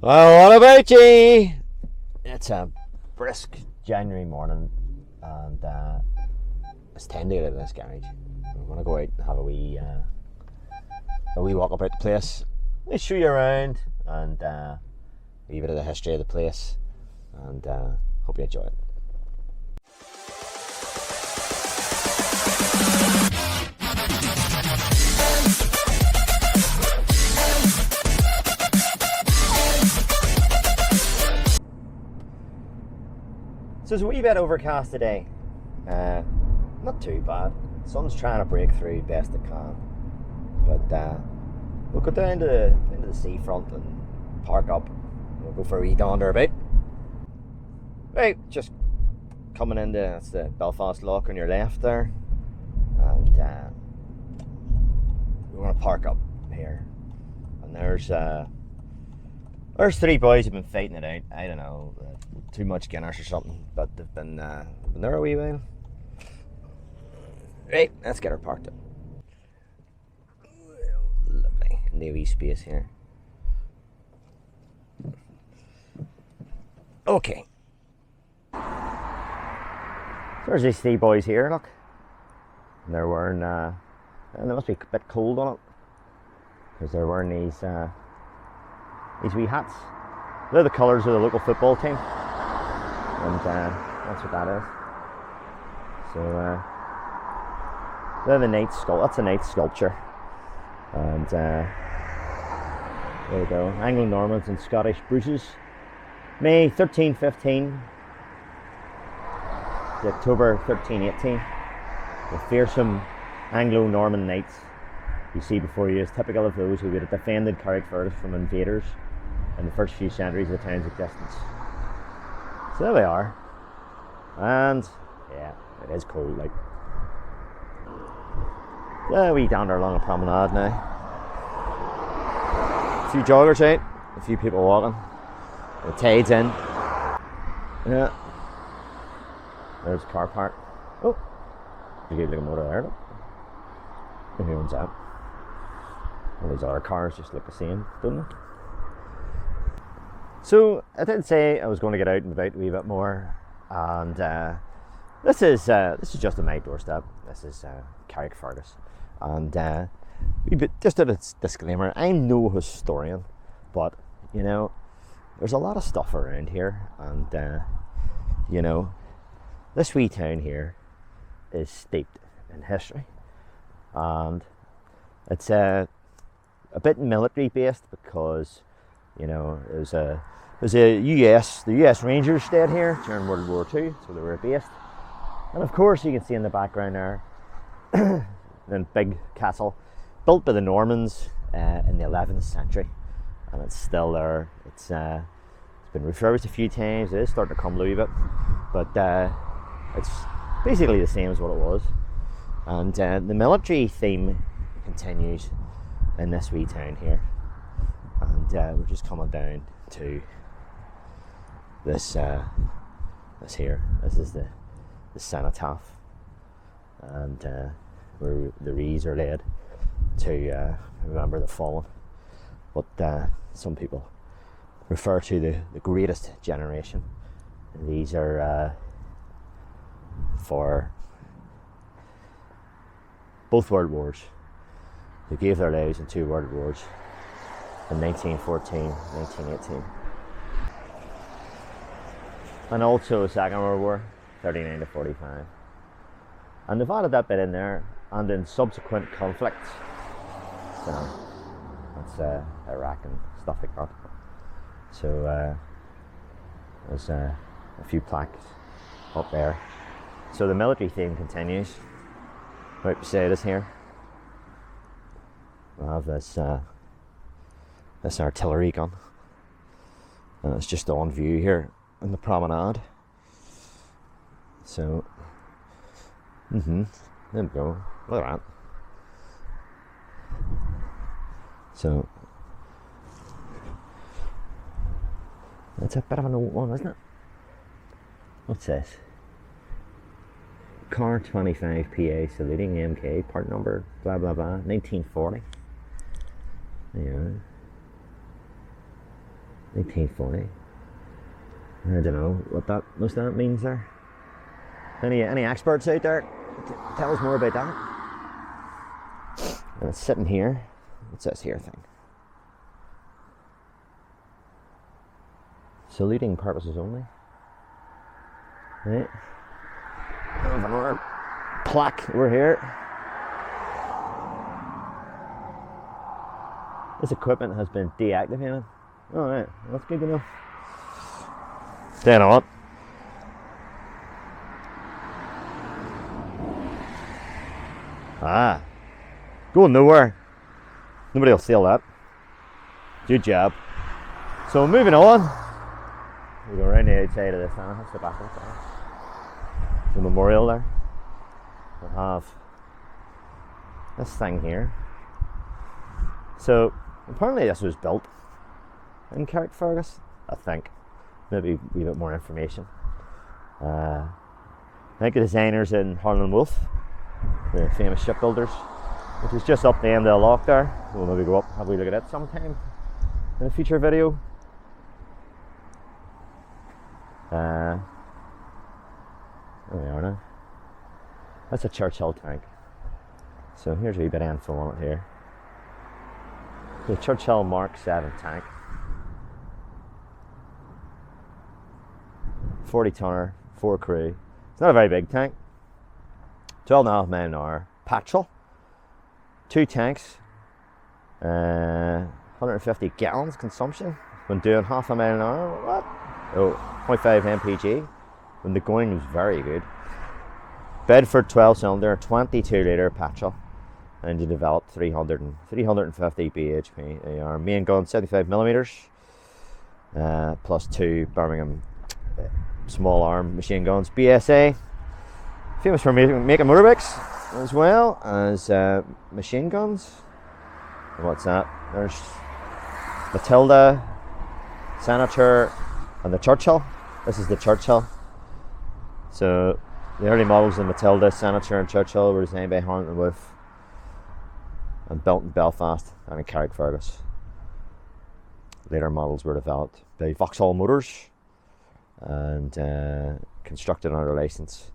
Well, what about you? It's a brisk January morning, and it's time to get out of this garage. We're going to go out and have a wee walk about the place. Let show you around and a wee bit of the history of the place, and hope you enjoy it. So it's a wee bit overcast today. Not too bad. Sun's trying to break through best it can. But we'll go down to the seafront and park up. We'll go for a wee dander about. Right, just coming into, that's the Belfast Lock on your left there. And we're going to park up here. And there's three boys who've been fighting it out. I don't know, too much Guinness or something, but they've been there a wee while. Right, let's get her parked up. Lovely, new wee space here. Okay. There's these three boys here, look. And they're wearing, and they must be a bit cold on it, because they're wearing these wee hats. They're the colours of the local football team, and that's what that is. So they're the Knight sculpture. That's a Knight sculpture, and there we go. Anglo-Normans and Scottish Bruces, May 1315 to October 1318. The fearsome Anglo-Norman knights you see before you is typical of those who would have defended Carrickfergus from invaders in the first few centuries of the town's existence. So there they are, and yeah, it is cold. Like, we dander along a promenade now. A few joggers out, a few people walking. The tide's in. Yeah, there's a car park. Oh, there's a good looking motor there. Look. Who owns that? All these other cars just look the same, don't they? So I did say I was going to get out and about a wee bit more, and this is just on my doorstep. This is Carrickfergus, and just a disclaimer: I'm no historian, but you know, there's a lot of stuff around here, and you know, this wee town here is steeped in history, and it's a bit military based because, you know, there's the US Rangers stayed here during World War II, so they were based. And of course, you can see in the background there, the big castle built by the Normans in the 11th century, and it's still there. It's been refurbished a few times. It is starting to crumble a wee bit, but it's basically the same as what it was. And the military theme continues in this wee town here, and we're just coming down to this here. This is the cenotaph, and where the wreaths are laid to remember the fallen. But some people refer to the greatest generation, and these are for both world wars. They gave their lives in two world wars, in 1914, 1918. And also the Second World War, 39 to 45. And they've added that bit in there, and in subsequent conflicts. So that's Iraq and stuff like that. So there's a few plaques up there. So the military theme continues. Right beside us here, we have this artillery gun, and it's just on view here in the promenade. So, there we go. Look at that. So that's a bit of an old one, isn't it? What's this? Car 25 PA saluting MK, part number blah blah blah, 1940. Yeah. 1840. I don't know what that most of that means there. Any experts out there? Tell us more about that. And it's sitting here. What's this here thing? Saluting purposes only. Right. Have another plaque over here. This equipment has been deactivated. Alright, that's good to know. Staying on. Ah. Going nowhere. Nobody will steal that. Good job. So moving on. We go around the outside of this now. That's the back of it. The memorial there. We have this thing here. So apparently this was built in Carrickfergus, I think. Maybe a wee bit more information. I think the designers in Harlan Wolff, the famous shipbuilders, which is just up the end of the loch there. We'll maybe go up, have a look at it sometime in a future video. There we are now. That's a Churchill tank. So here's a wee bit of info on it here. The Churchill Mark 7 tank. 40 tonner, 4 crew. It's not a very big tank. 12.5 men an hour. Petrol. 2 tanks. 150 gallons consumption when doing half a mile an hour. What? Oh, 0.5 mpg when the going was very good. Bedford 12 cylinder, 22 litre petrol. Engine developed 350 bhp. AR. Main gun 75mm. Plus 2 Birmingham small arm machine guns. BSA, famous for making motorbikes as well as machine guns. What's that? There's Matilda, Senator, and the Churchill. This is the Churchill. So the early models of Matilda, Senator, and Churchill were designed by Harlan Wolff and built in Belfast and in Carrickfergus. Later models were developed by Vauxhall Motors and constructed under license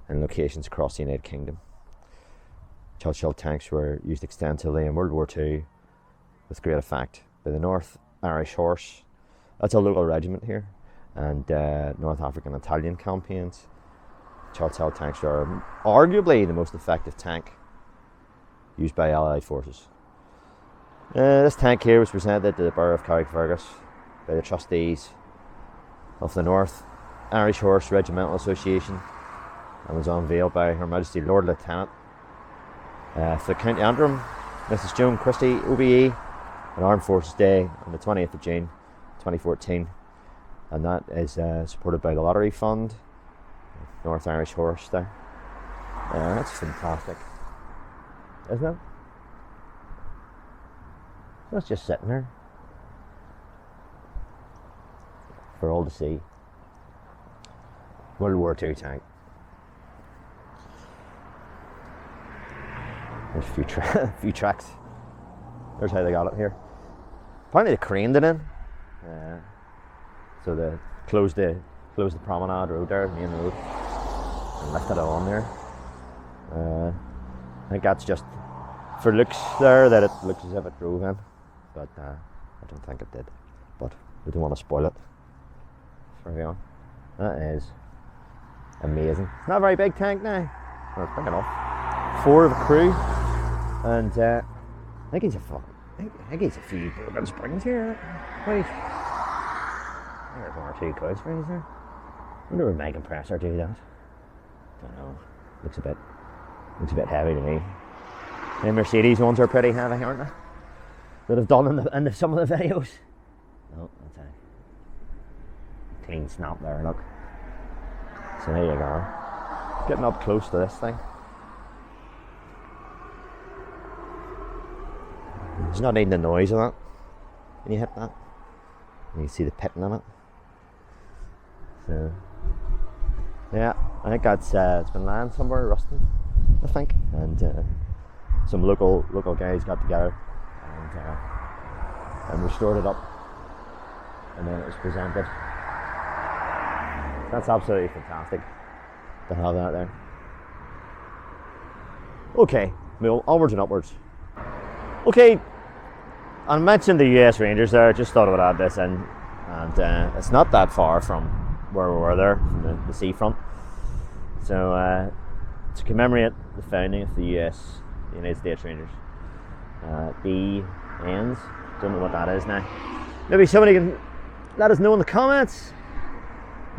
in locations across the United Kingdom. Churchill tanks were used extensively in World War II with great effect by the North Irish Horse. That's a local regiment here, and North African Italian campaigns. Churchill tanks are arguably the most effective tank used by Allied forces. This tank here was presented to the Borough of Carrickfergus by the trustees of the North Irish Horse Regimental Association and was unveiled by Her Majesty Lord Lieutenant for the County Antrim, Mrs. Joan Christie, OBE, on Armed Forces Day on the 20th of June 2014, and that is supported by the Lottery Fund, North Irish Horse there. That's fantastic, isn't it? So it's just sitting there for all to see. World War II tank. There's a few tracks. There's how they got it here. Apparently they craned it in. So they closed the promenade road there, main road, and lifted it on there. I think that's just for looks there, that it looks as if it drove in, but I don't think it did. But we don't want to spoil it. So there we are. That is amazing. It's not a very big tank now. Well, it's big enough. 4 of a crew, and I think he's a few broken springs here. Wait. There's 1 or 2 coil springs there. I wonder would my compressor do that? Don't know. Looks a bit heavy to me. The Mercedes ones are pretty heavy, aren't they? That I've done in some of the videos. Oh, that's a clean snap there, look. So there you go. Getting up close to this thing. It's not needing the noise of that when you hit that. You can see the pitting on it. So yeah, I think that's it's been lying somewhere rusting, I think, and some local guys got together and restored it up. and then it was presented. That's absolutely fantastic to have that there. Okay, well, onwards and upwards. Okay, I mentioned the US Rangers there. I just thought I would add this in, and it's not that far from where we were there, from the seafront. So to commemorate the founding of the United States Rangers, BNs, don't know what that is now. Maybe somebody can let us know in the comments.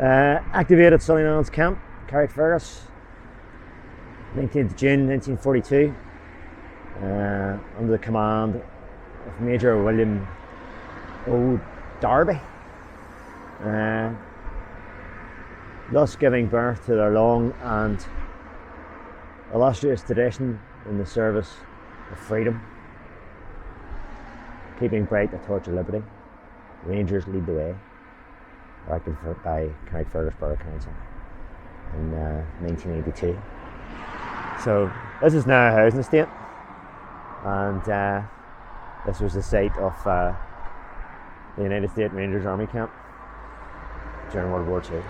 Activated Sullylands Camp, Carrickfergus, 19th June 1942, under the command of Major William O. Darby, thus giving birth to their long and illustrious tradition in the service of freedom, keeping bright the torch of liberty. Rangers lead the way, elected by Carrickfergus Borough Council in 1982. So this is now a housing estate, and this was the site of the United States Rangers Army Camp during World War II.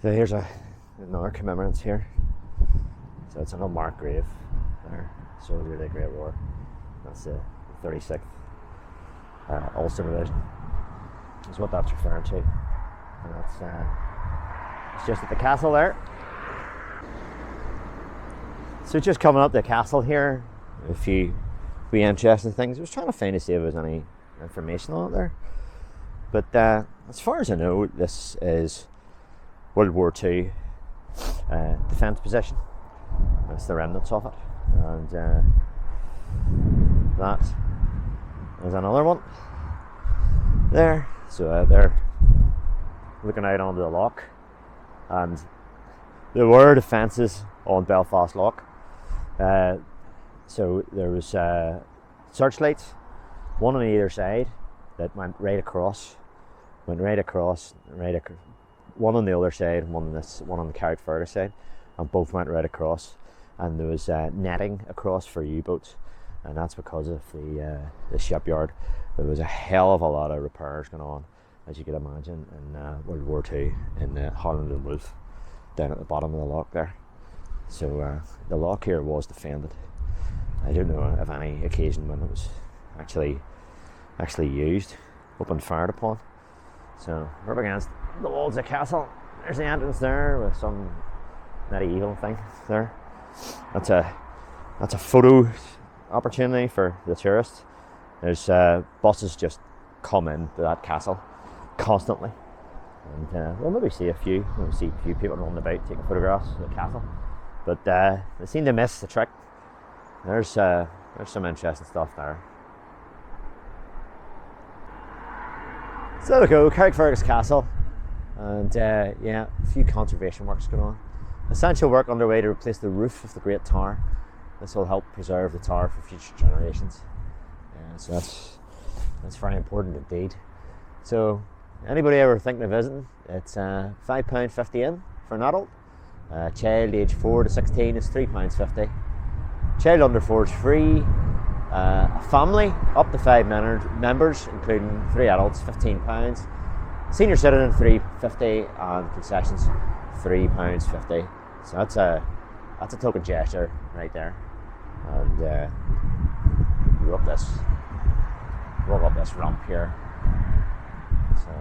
So here's another commemorance here. So it's an unmarked grave there, soldier of the Great War. That's the 36th Ulster Division, is what that's referring to. And that's it's just at the castle there. So just coming up the castle here, a few interesting things. I was trying to find to see if there was any information on it there. But as far as I know, this is World War II defence position. That's the remnants of it. And that is another one there. So they're looking out onto the loch. And there were defences on Belfast Loch. So there was searchlights, one on either side, that went right across, one on the other side, one on the Carrickfergus side, and both went right across. And there was netting across for U-boats, and that's because of the shipyard. There was a hell of a lot of repairs going on, as you could imagine, in World War II in Holland and Wolf, down at the bottom of the loch there. So the loch here was defended. I don't know of any occasion when it was actually used, up and fired upon. So we're up against the walls of the castle. There's the entrance there with some medieval thing there. That's a photo opportunity for the tourists. There's buses just come in to that castle constantly, and we'll maybe see a few people running about taking photographs of the castle. But they seem to miss the trick. There's some interesting stuff there. So there we go, Carrickfergus Castle, and a few conservation works going on. Essential work underway to replace the roof of the Great Tower. This will help preserve the tower for future generations. So that's very important indeed. So anybody ever thinking of visiting, it's £5.50 in for an adult. Child aged 4 to 16 is £3.50. Child under 4 is free. A family up to 5 members, including 3 adults, £15. Senior citizen £3.50, and concessions £3.50. So that's a token gesture right there. And walk up this ramp here. So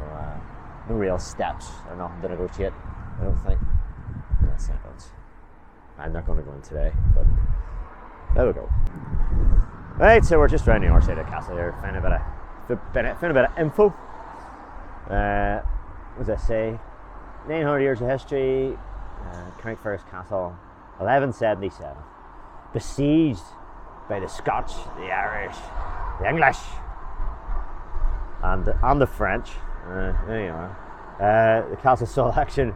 no real steps or nothing to negotiate, I don't think. I'm not going to go in today, but there we go. Right, so we're just around the north side of the castle here, found a bit of info. What does I say? 900 years of history. Carrickfergus Castle, 1177. Besieged by the Scots, the Irish, the English, and the French. There you are. The castle saw action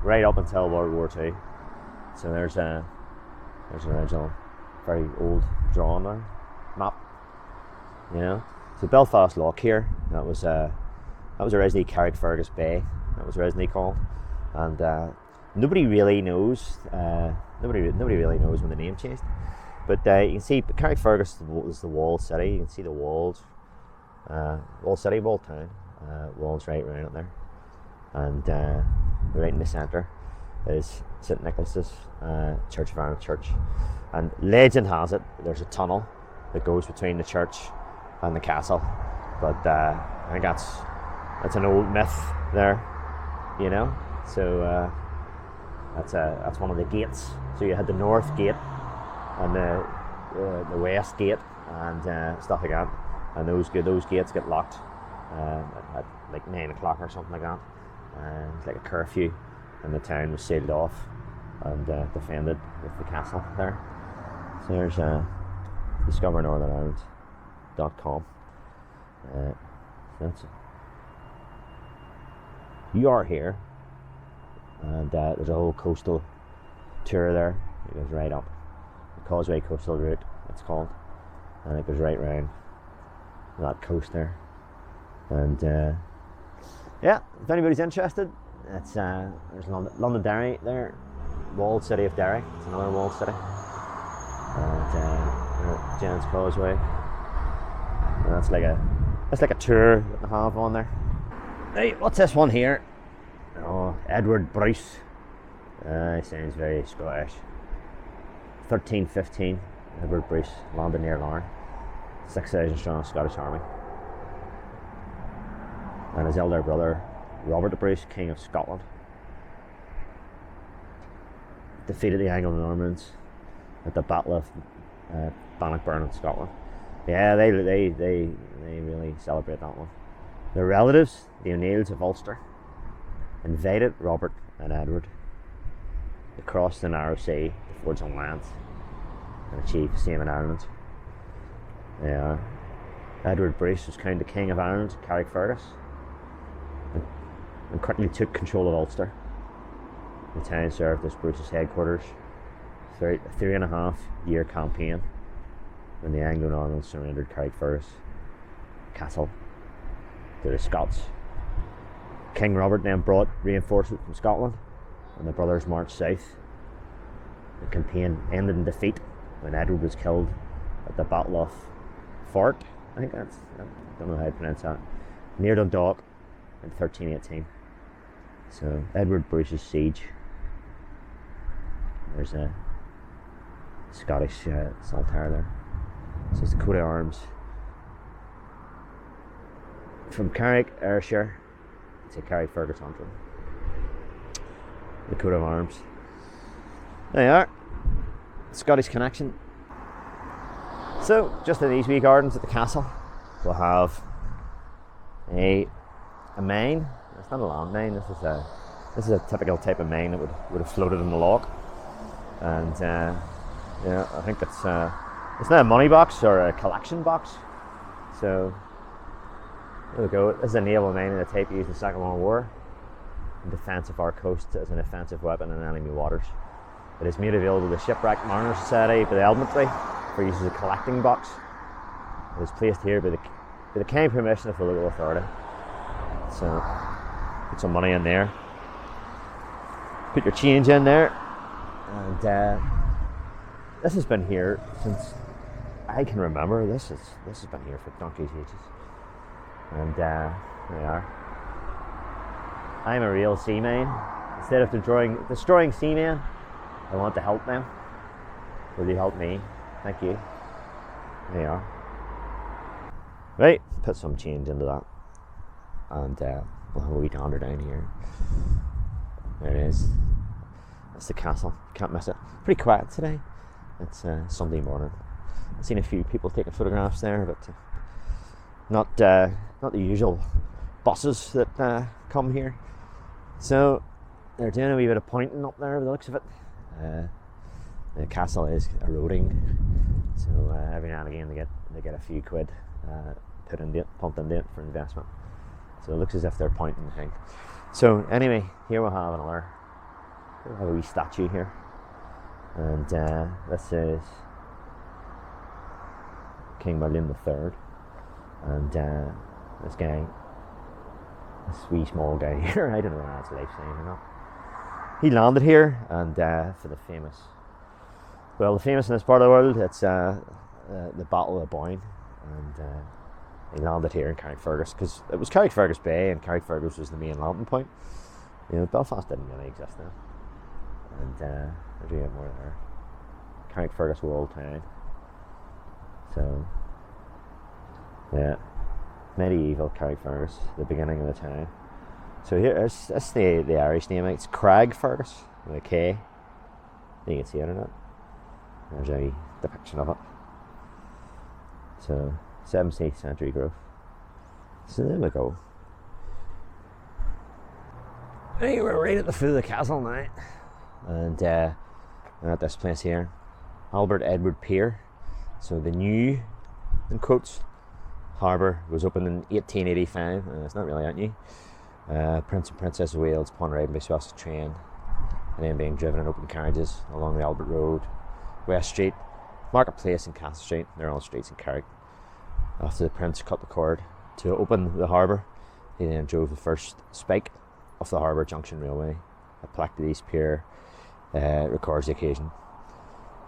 right up until World War II. So there's an original, very old drawing there, map. You know, so Belfast Loch here. That was originally Carrickfergus Bay. That was originally called, and nobody really knows. Nobody really knows when the name changed. But you can see Carrickfergus is the walled city. You can see the walls walled city, walled town, walls right around it there, and right in the centre is St Nicholas's Church of Ireland Church, and legend has it there's a tunnel that goes between the church and the castle, but I think that's an old myth there, you know. So that's one of the gates. So you had the north gate and the west gate and stuff like that, and those gates get locked at like 9 o'clock or something like that. It's like a curfew, and the town was sealed off and defended with the castle there. So there's discovernorthernIreland.com. You are here, and there's a whole coastal tour there. It goes right up the Causeway Coastal Route, it's called, and it goes right round that coast there. And yeah, if anybody's interested, it's there's Londonderry there, walled city of Derry. It's another walled city. And Jen's Causeway. And that's like a tour that they have on there. Hey, what's this one here? Oh, Edward Bruce. He sounds very Scottish. 1315, Edward Bruce landed near Larne. 6,000 strong Scottish army. And his elder brother, Robert the Bruce, King of Scotland, defeated the Anglo-Normans at the Battle of Bannockburn in Scotland. Yeah, they really celebrate that one. Their relatives, the O'Neills of Ulster, invited Robert and Edward to cross the narrow sea to forge an alliance and achieve the same in Ireland. Yeah, Edward Bruce was crowned the King of Ireland, Carrickfergus, and quickly took control of Ulster. The town served as Bruce's headquarters throughout a 3.5-year campaign when the Anglo-Normans surrendered Carrickfergus castle to the Scots. King Robert then brought reinforcements from Scotland, and the brothers marched south. The campaign ended in defeat when Edward was killed at the Battle of Fort, I don't know how to pronounce that, near Dundalk in 1318. So Edward Bruce's siege. There's a Scottish saltire there. So it's the coat of arms from Carrick, Ayrshire to Carrickfergus Antrim. The coat of arms. There you are. Scottish connection. So just in these wee gardens at the castle, we'll have a mine. It's not a land mine. This is a typical type of mine that would have floated in the loch. And yeah, I think it's not a money box or a collection box. So there we go. This is a naval mine in the type used in the Second World War in defence of our coast as an offensive weapon in enemy waters. It is made available to the Shipwrecked Mariners Society by the Elementary for use as a collecting box. It is placed here by the kind permission of the local authority. So put some money in there. Put your change in there. And this has been here since I can remember. This has been here for donkey's ages. And there we are. I'm a real seaman. Instead of destroying seamen, I want to help them. Will you help me? Thank you. There you are. Right, put some change into that. And we'll have a wee dander down here. There it is. That's the castle. Can't miss it. Pretty quiet today. It's Sunday morning. I've seen a few people taking photographs there, but not the usual buses that come here. So they're doing a wee bit of pointing up there by the looks of it. The castle is eroding, so every now and again they get a few quid pumped into it for investment. So it looks as if they're pointing the thing. So anyway, here we'll have a wee statue here, and this is King William III, and this wee small guy here, I don't know whether that's a life sign or not. He landed here, and for the famous in this part of the world, it's the Battle of Boyne, and he landed here in Carrickfergus because it was Carrickfergus Bay, and Carrickfergus was the main landing point. You know, Belfast didn't really exist then. And there's even more there. Carrickfergus Old Town. So, yeah, medieval Carrickfergus, the beginning of the town. So here, that's the Irish name. It's Carrickfergus with a K. You can see it or not. There's a depiction of it. So, 17th century growth. So there we go. Hey, we're right at the foot of the castle now. And we're at this place here, Albert Edward Pier. So the new, in quotes, harbour was opened in 1885. It's not really that new. Prince and Princess of Wales upon arriving by special train, and then being driven in open carriages along the Albert Road, West Street, Market Place and Castle Street. They're all streets in Carrick. After the Prince cut the cord to open the harbour, he then drove the first spike of the Harbour Junction Railway. A plaque to the East Pier records the occasion.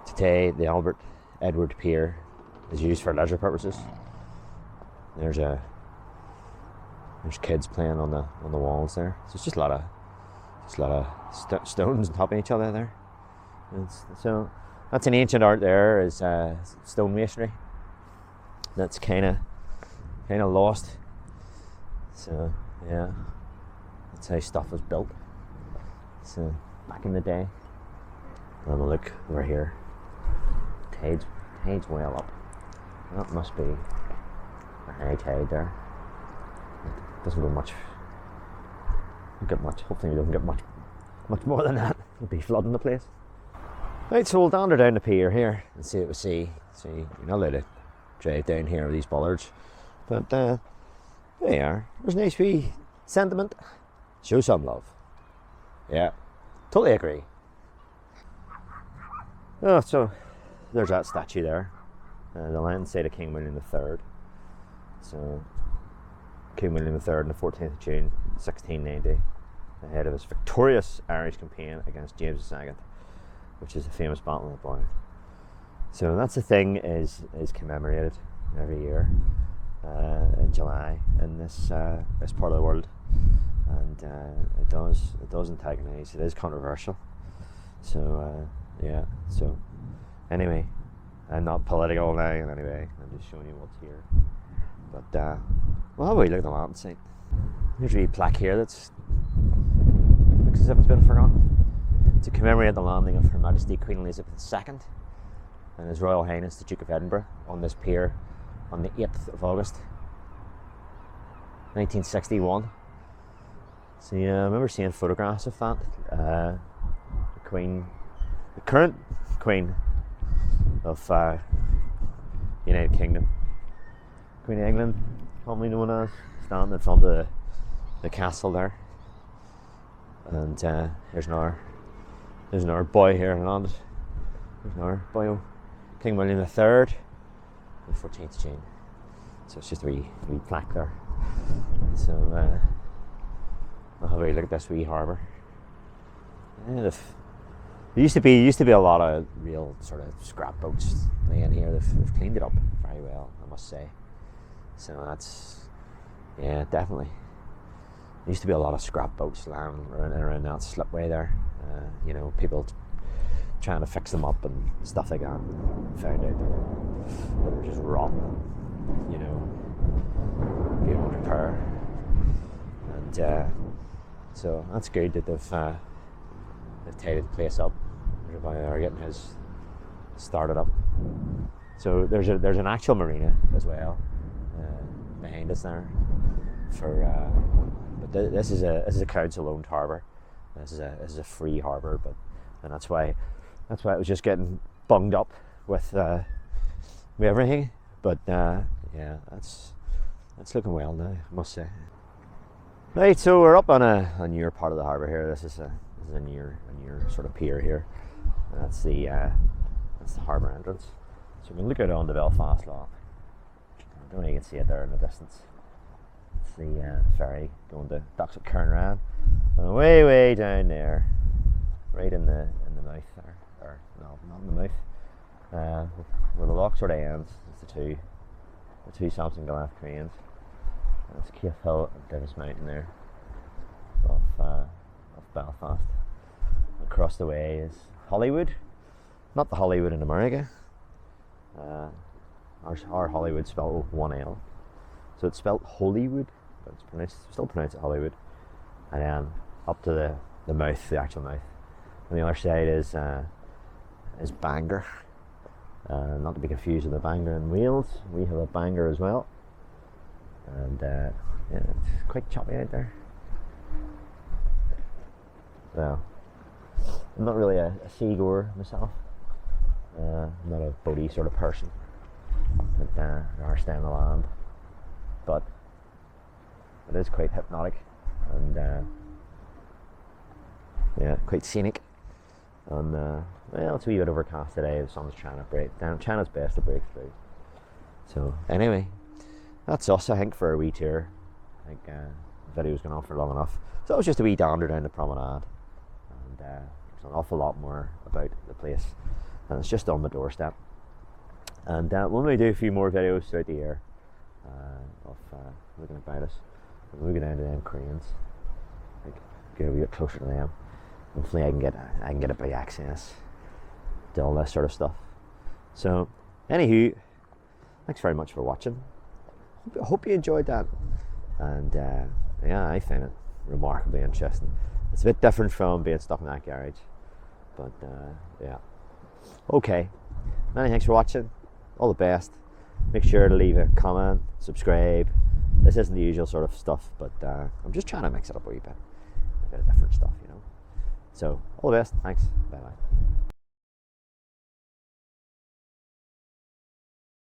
Today, the Albert Edward Pier is used for leisure purposes. There's kids playing on the walls there. So it's just a lot of stones on top of each other there. So that's an ancient art there, is stonemasonry. That's kind of lost. So yeah, that's how stuff was built. So back in the day. And look, we're here. Tide's well up. That must be a high tide there. It doesn't go much. Hopefully we don't get much more than that. It'll be flooding the place. Right, so we'll dander down the pier here and see what we see. So you're not allowed to drive down here with these bollards. But there you are. There's a nice wee sentiment. Show some love. Yeah, totally agree. Oh, so there's that statue there. The Lion Side of King William III. So King William III on the 14th of June 1690, ahead of his victorious Irish campaign against James II, which is a famous battle of the Boyne. So that's the thing, is commemorated every year in July in this part of the world, and it does antagonise. It is controversial. So yeah. So anyway, I'm not political now in any way. I'm just showing you what's here. But well, how about we look at the land site? There's a wee plaque here that's looks as if it's been forgotten. To commemorate the landing of Her Majesty Queen Elizabeth II and His Royal Highness the Duke of Edinburgh on this pier on the 8th of August 1961. So yeah, I remember seeing photographs of that. The current Queen of United Kingdom, Queen of England, commonly known as, standing in front of the castle there. And there's another boy here in London. There's another boy, King William III, the 14th of June. So it's just a wee plaque there. So I'll have a look at this wee harbour. Yeah, there used to be a lot of real sort of scrap boats laying here. They've cleaned it up very well, I must say. So that's, yeah, definitely. There used to be a lot of scrap boats lying around that slipway there. You know, people trying to fix them up and stuff like that. Found out that they're just rotten, you know, beyond repair. And so that's good that they've tidied the place up. They're getting his started up. So there's an actual marina as well behind us there. But this is a council-owned harbour. This is a free harbour, and that's why it was just getting bunged up with everything. But yeah, that's looking well now, I must say. Right, so we're up on a newer part of the harbour here. This is a near sort of pier here. And that's the harbour entrance. So we can look out onto Belfast Lock. I don't know if you can see it there in the distance. It's the ferry going to docks at Carrickfergus, and way down there, right in the mouth there, or no, not in the mouth, where the lock sort of ends. It's the the two Samson Goliath cranes. That's Keith Hill and Dennis Mountain there of Belfast. Across the way is Hollywood, not the Hollywood in America. Our Hollywood spelled with one L, so it's spelled Hollywood, but it's still pronounced Hollywood. And then up to the mouth, the actual mouth. On the other side is Bangor, not to be confused with the Bangor in Wales. We have a Bangor as well, and yeah, it's quite choppy out there. Well, I'm not really a seagoer myself. I'm not a boaty sort of person, but are staying on the land. But it is quite hypnotic and yeah, quite scenic. And well, it's a wee bit overcast today. The sun's trying to break down. China's best to break through. So anyway, that's us, I think, for a wee tour. I think the video's gone on for long enough. So it was just a wee dander down the promenade, and there's an awful lot more about the place, and it's just on the doorstep. And we may do a few more videos throughout the year of looking about us. And we'll go down to them cranes, like, get a wee bit closer to them. Hopefully I can get a big access to all this sort of stuff. So anywho, thanks very much for watching. Hope you enjoyed that. And yeah, I find it remarkably interesting. It's a bit different from being stuck in that garage, but yeah. Okay, many thanks for watching. All the best. Make sure to leave a comment, subscribe. This isn't the usual sort of stuff, but I'm just trying to mix it up a wee bit. A bit of different stuff, you know. So, all the best. Thanks. Bye-bye.